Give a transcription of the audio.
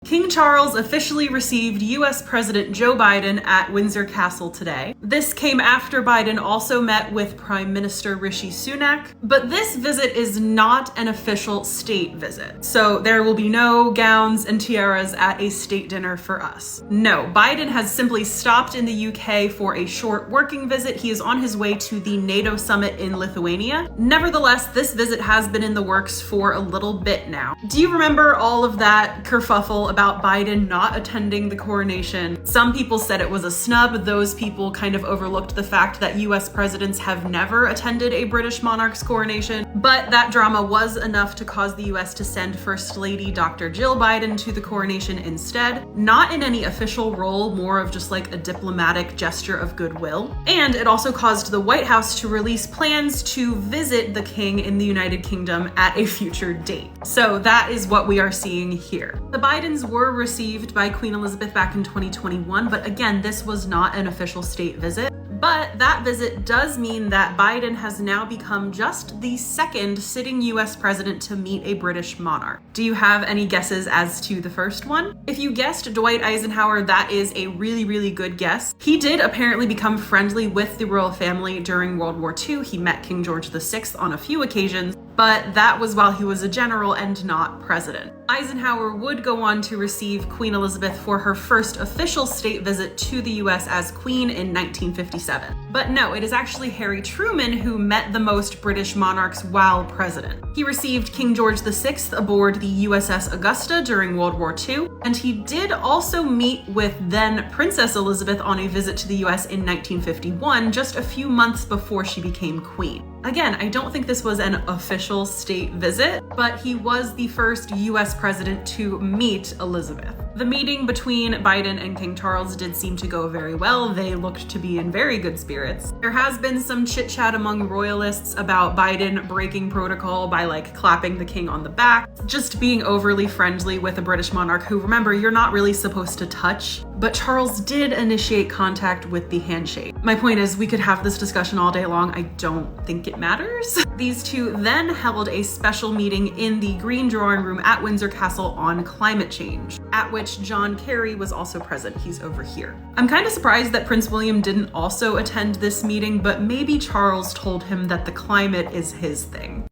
King Charles officially received US President Joe Biden at Windsor Castle today. This came after Biden also met with Prime Minister Rishi Sunak, but this visit is not an official state visit. So there will be no gowns and tiaras at a state dinner for us. No, Biden has simply stopped in the UK for a short working visit. He is on his way to the NATO summit in Lithuania. Nevertheless, this visit has been in the works for a little bit now. Do you remember all of that kerfuffle about Biden not attending the coronation? Some people said it was a snub. Those people kind of overlooked the fact that US presidents have never attended a British monarch's coronation, but that drama was enough to cause the US to send First Lady Dr. Jill Biden to the coronation instead, not in any official role, more of just like a diplomatic gesture of goodwill. And it also caused the White House to release plans to visit the king in the United Kingdom at a future date. So that is what we are seeing here. The Bidens were received by Queen Elizabeth back in 2021, but again, this was not an official state visit. But that visit does mean that Biden has now become just the second sitting US president to meet a British monarch. Do you have any guesses as to the first one? If you guessed Dwight Eisenhower, that is a really, really good guess. He did apparently become friendly with the royal family during World War II. He met King George VI on a few occasions, but that was while he was a general and not president. Eisenhower would go on to receive Queen Elizabeth for her first official state visit to the US as queen in 1957. But no, it is actually Harry Truman who met the most British monarchs while president. He received King George VI aboard the USS Augusta during World War II, and he did also meet with then Princess Elizabeth on a visit to the US in 1951, just a few months before she became queen. Again, I don't think this was an official state visit, but he was the first US president to meet Elizabeth. The meeting between Biden and King Charles did seem to go very well. They looked to be in very good spirits. There has been some chit chat among royalists about Biden breaking protocol by like clapping the king on the back, just being overly friendly with a British monarch who, remember, you're not really supposed to touch. But Charles did initiate contact with the handshake. My point is, we could have this discussion all day long. I don't think it matters. These two then held a special meeting in the Green Drawing Room at Windsor Castle on climate change, at which John Kerry was also present. He's over here. I'm kind of surprised that Prince William didn't also attend this meeting, but maybe Charles told him that the climate is his thing.